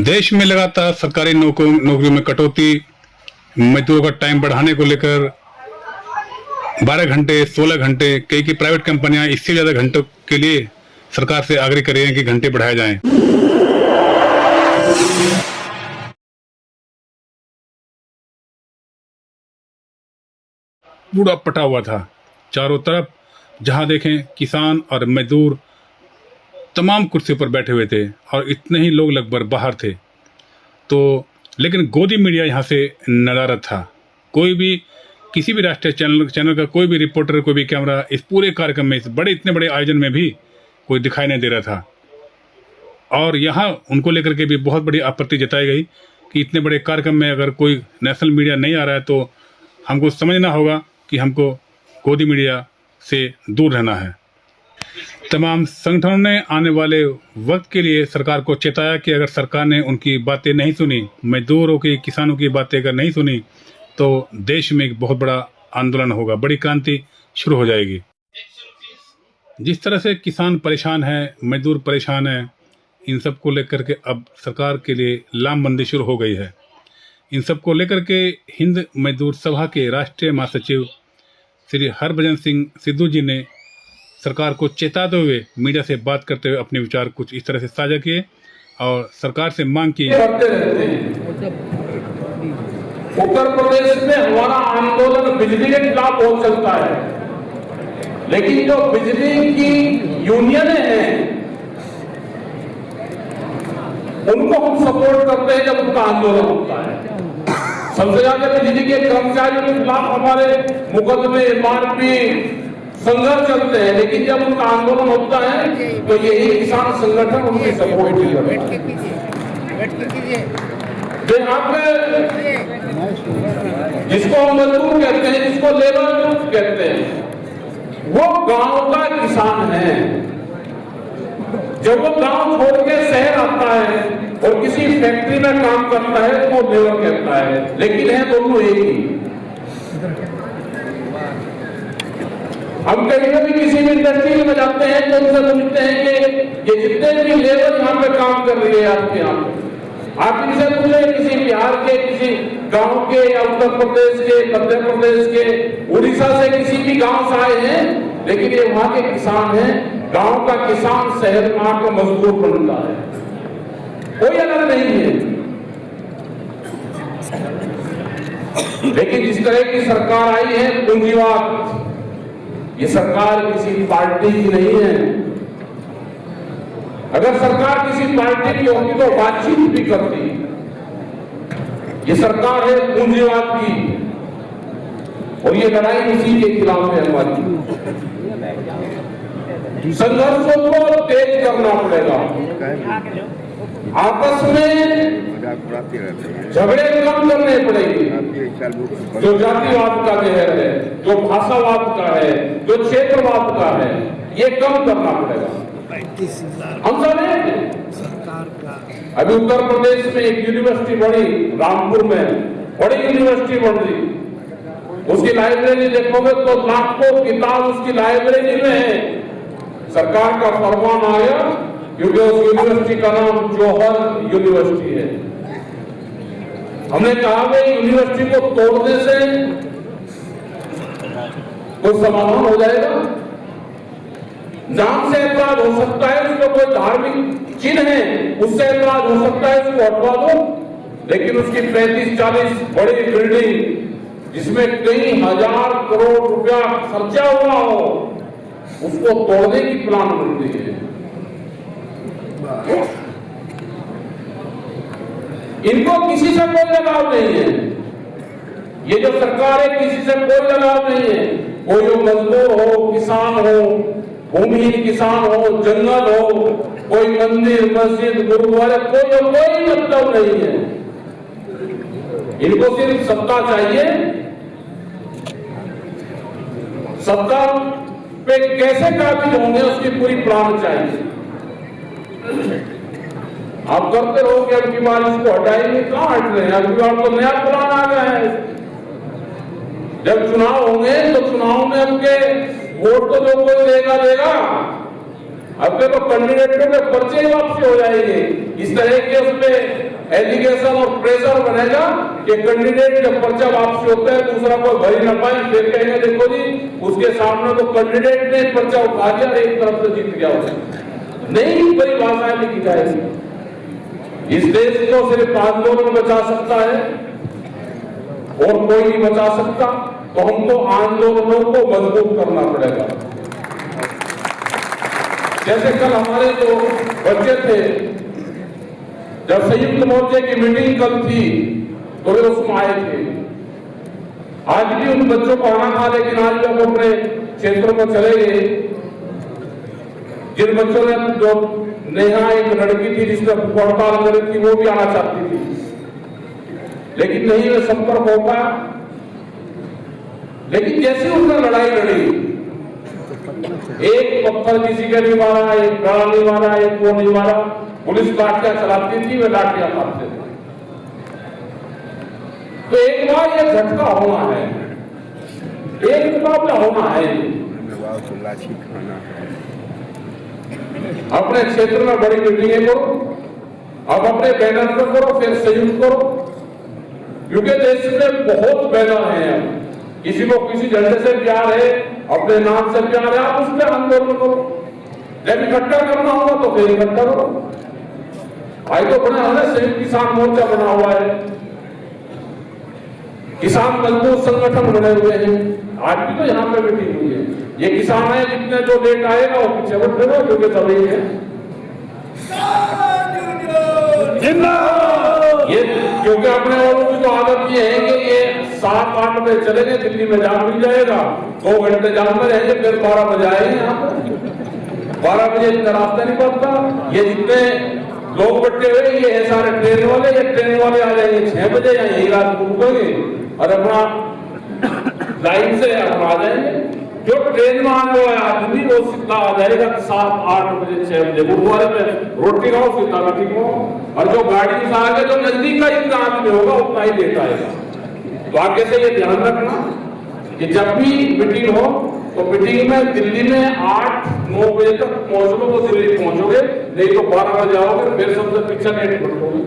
देश में लगातार सरकारी नौकरियों में कटौती, मजदूरों का टाइम बढ़ाने को लेकर 12 घंटे, 16 घंटे, कई प्राइवेट कंपनियां इससे ज्यादा घंटों के लिए सरकार से आग्रह कर रही हैं कि घंटे बढ़ाए जाएं। पूरा पटा हुआ था चारों तरफ, जहां देखें किसान और मजदूर तमाम कुर्सियों पर बैठे हुए थे और इतने ही लोग लगभग बाहर थे। तो लेकिन गोदी मीडिया यहाँ से नदारद था। कोई भी किसी भी राष्ट्रीय चैनल का कोई भी रिपोर्टर, कोई भी कैमरा इस पूरे कार्यक्रम में, इस इतने बड़े आयोजन में भी कोई दिखाई नहीं दे रहा था। और यहाँ उनको लेकर के भी बहुत बड़ी आपत्ति जताई गई कि इतने बड़े कार्यक्रम में अगर कोई नेशनल मीडिया नहीं आ रहा है तो हमको समझना होगा कि हमको गोदी मीडिया से दूर रहना है। तमाम संगठनों ने आने वाले वक्त के लिए सरकार को चेताया कि अगर सरकार ने उनकी बातें नहीं सुनी, मजदूरों की, किसानों की बातें अगर नहीं सुनी, तो देश में एक बहुत बड़ा आंदोलन होगा, बड़ी क्रांति शुरू हो जाएगी। जिस तरह से किसान परेशान है, मजदूर परेशान है, इन सब को लेकर के अब सरकार के लिए लामबंदी शुरू हो गई है। इन सब को लेकर के हिंद मजदूर सभा के राष्ट्रीय महासचिव श्री हरभजन सिंह सिद्धू जी ने सरकार को चेताते हुए मीडिया से बात करते हुए अपने विचार कुछ इस तरह से साझा किए और सरकार से मांग की। उत्तर प्रदेश में हमारा आंदोलन बिजली के खिलाफ बहुत चलता है, लेकिन जो बिजली की यूनियनें हैं उनको हम सपोर्ट करते हैं जब उनका आंदोलन होता है। सबसे ज्यादा बिजली के कर्मचारियों के खिलाफ हमारे मुकदमे, मारपीट, संघर्ष चलते हैं, लेकिन जब उनका आंदोलन होता है तो यही किसान संगठन उनकी सपोर्ट करते हैं। जिसको हम मजदूर कहते हैं, जिसको लेबर कहते हैं, वो गांव का किसान है। जब वो गांव छोड़ के शहर आता है और किसी फैक्ट्री में काम करता है तो वो लेबर कहता है, लेकिन है दोनों एक ही। हम कहीं भी किसी भी इंडस्ट्री में जाते हैं तो उनसे पूछते हैं कि ये जितने भी लेबर यहाँ पे काम कर रही है आपके यहाँ पे, आप इनसे पूछे किसी बिहार के, किसी गांव के या उत्तर प्रदेश के, मध्य प्रदेश के, उड़ीसा से किसी भी गांव से आए हैं, लेकिन ये वहां के किसान हैं। गांव का किसान शहर में आकर मजदूर बनता है, कोई अलग नहीं है। लेकिन जिस तरह की सरकार आई है पूंजीवाद, ये सरकार किसी पार्टी की नहीं है। अगर सरकार किसी पार्टी की होती तो बातचीत भी करती। ये सरकार है पूंजीवाद की और ये लड़ाई इसी के खिलाफ है हमारी। संघर्षों को तेज करना पड़ेगा, आपस में झगड़े कम करने पड़ेंगे। जो जातिवाद का जहर है, जो भाषावाद का है, जो क्षेत्रवाद का है, ये कम करना पड़ेगा। हम सब अभी उत्तर प्रदेश में एक यूनिवर्सिटी बड़ी, रामपुर में बड़ी यूनिवर्सिटी बन रही, उसकी लाइब्रेरी देखोगे तो लाखों किताब उसकी लाइब्रेरी में है। सरकार का फरमान आया क्योंकि उस यूनिवर्सिटी का नाम जौहर यूनिवर्सिटी है। हमने कहा भाई यूनिवर्सिटी को तोड़ने से कोई समाधान हो जाएगा? नाम से ऐतराज हो सकता है, उसमें कोई धार्मिक चिन्ह है उससे ऐतराज हो सकता है, उसको हटवा दो, लेकिन उसकी 35-40 बड़ी बिल्डिंग जिसमें कई हजार करोड़ रुपया खर्चा हुआ हो, उसको तोड़ने की प्लान बन रही है। इनको किसी से कोई लगाव नहीं है। ये जो सरकार है किसी से कोई लगाव नहीं है। कोई मजदूर हो, किसान हो, भूमिहीन किसान हो, जंगल हो, कोई मंदिर, मस्जिद, गुरुद्वारे, कोई मतलब नहीं है। इनको सिर्फ सत्ता चाहिए। सत्ता पे कैसे काबिज होंगे उसकी पूरी प्लान चाहिए। आप करते रहो कि अब की बार इसको हटाएंगे, कहां हट रहे हैं? अब की बार तो नया प्लान आ गया है। जब चुनाव होंगे तो चुनाव में आपके वोट तो जो कोई देगा देगा, अब के तो कैंडिडेटों के पर्चे वापसी हो जाएंगे। इस तरह के उसमें एलिगेशन और प्रेशर बनेगा कि कैंडिडेट जब पर्चा वापसी होता है दूसरा कोई भरी न पाए, फिर कहेंगे देखो जी उसके सामने तो कैंडिडेट ने पर्चा उठा दिया और एक तरफ से जीत गया। नई परिभाषाएं लिखी जाएगी। इस देश को सिर्फ आंदोलन बचा सकता है और कोई नहीं बचा सकता, तो हमको आंदोलनों को मजबूत करना पड़ेगा। जैसे कल हमारे जो बच्चे थे, जब संयुक्त मोर्चे की मीटिंग कल थी तो वे उसमें आए थे। आज भी उन बच्चों को आना था, लेकिन आज जब अपने क्षेत्रों में चले गए, जिन बच्चों ने, जो नेहा एक लड़की थी जिसने हड़ताल करी थी, वो भी आना चाहती थी, लेकिन नहीं वे संपर्क हो पाया। लेकिन जैसे उसने लड़ाई लड़ी, एक पत्थर किसी का नहीं मारा, एक गला नहीं मारा, एक वो नहीं मारा, पुलिस लाठियां चलाती थी, वे लाठियां मारते थे। तो एक बार ये झटका होना है, एक मुकाबला होना है। अपने क्षेत्र में बड़ी मीटिंगें करो, अब अपने बैनर पर करो, फिर संयुक्त करो, क्योंकि देश में बहुत बैनर हैं। किसी को किसी झंडे से प्यार है, अपने नाम से प्यार है, आप उस पर आंदोलन करो। जब इकट्ठा करना होगा तो फिर इकट्ठा करो। भाई तो बना है, संयुक्त किसान मोर्चा बना हुआ है, किसान मजदूर संगठन बने हुए हैं। आज भी तो यहाँ पे मीटिंग हुई है। ये किसान है, जितने जो लेट आएगा वो पीछे बढ़ रहे, क्योंकि सभी है ये, क्योंकि अपने वालों की तो आदत ये है कि ये 7-8 बजे चलेंगे, दिल्ली में जाम मिल जाएगा, 2 घंटे जाम में रहेंगे, फिर 12 बजे आएंगे यहाँ पर। 12 बजे इतना रास्ता नहीं पड़ता। ये जितने लोग बट्टे हुए ये है सारे ट्रेन वाले, ये ट्रेन वाले आ जाएंगे 6 बजे, या यही रात को रुकेंगे और अपना लाइन से अपना आ जाएंगे। जो ट्रेन में आने वाला आदमी वो सीधा आ जाएगा 7-8 बजे 6 बजे, गुरुद्वारे में रोटी खाओ सीधा मीटिंग हो। और जो गाड़ी से आगे जो नजदीक का जितना आदमी होगा उतना ही लेट आएगा। तो आगे से ये ध्यान रखना कि जब भी मीटिंग हो तो मीटिंग में दिल्ली में 8-9 बजे तक पहुंच लो तो दिल्ली पहुंचोगे, नहीं तो 12 बजे आओगे, फिर सबसे पीछे लेट पड़ोगे।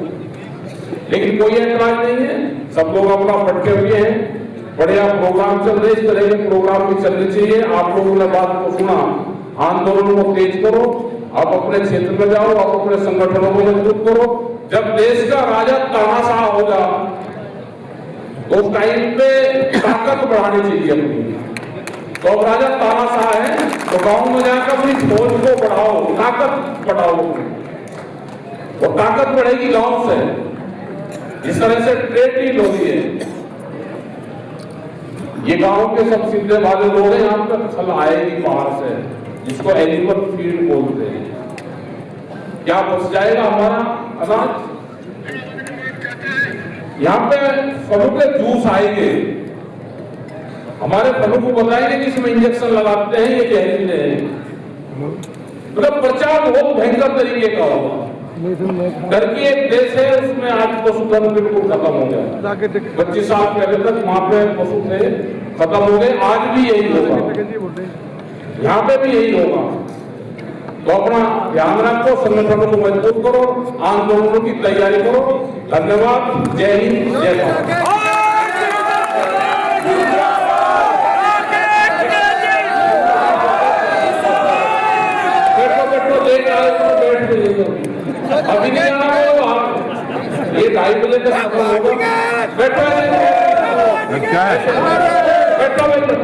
लेकिन कोई ऐतराज नहीं है, सब लोग अपना पटके हुए हैं, बढ़िया प्रोग्राम चल रहे, इस तरह के प्रोग्राम भी चलने चाहिए। आप लोगों ने बात को सुना, आंदोलन को तेज करो, आप अपने क्षेत्र में जाओ, आप अपने संगठनों को मजबूत करो। जब देश का राजा तानाशाह होगा तो उस टाइम पे ताकत बढ़ानी चाहिए अपनी। तो अब राजा तानाशाह है तो गांव में जाकर अपनी फौज को बढ़ाओ, ताकत बढ़ाओ, और ताकत बढ़ेगी गांव से। इस तरह से ट्रेड डील होती है। ये गांव के सब सीधे वाले लोग हैं, यहाँ तक फल आएगी बाहर से, जिसको एनिमल फीड बोलते हैं। क्या बच जाएगा हमारा अनाज? यहाँ पे फलों के जूस आएंगे, हमारे फलों को बताएंगे कि इसमें इंजेक्शन लगाते हैं, ये जहरीले हैं। मतलब प्रचार बहुत भयंकर तरीके का होगा। टर्की एक देश है, उसमें आज पशुधन बिल्कुल खत्म हो गया। 25 साल पहले तक वहां पे पशु थे, खत्म हो गए। आज भी यही होगा, यहाँ पे भी यही होगा। तो अपना ध्यान रखो, संगठनों को मजबूत करो, आंदोलनों की तैयारी करो। धन्यवाद। जय हिंद, जय भारत। अभी नहीं आना है, ये 2:30 बजे तक खत्म होगा। बैठो बैठो बैठो।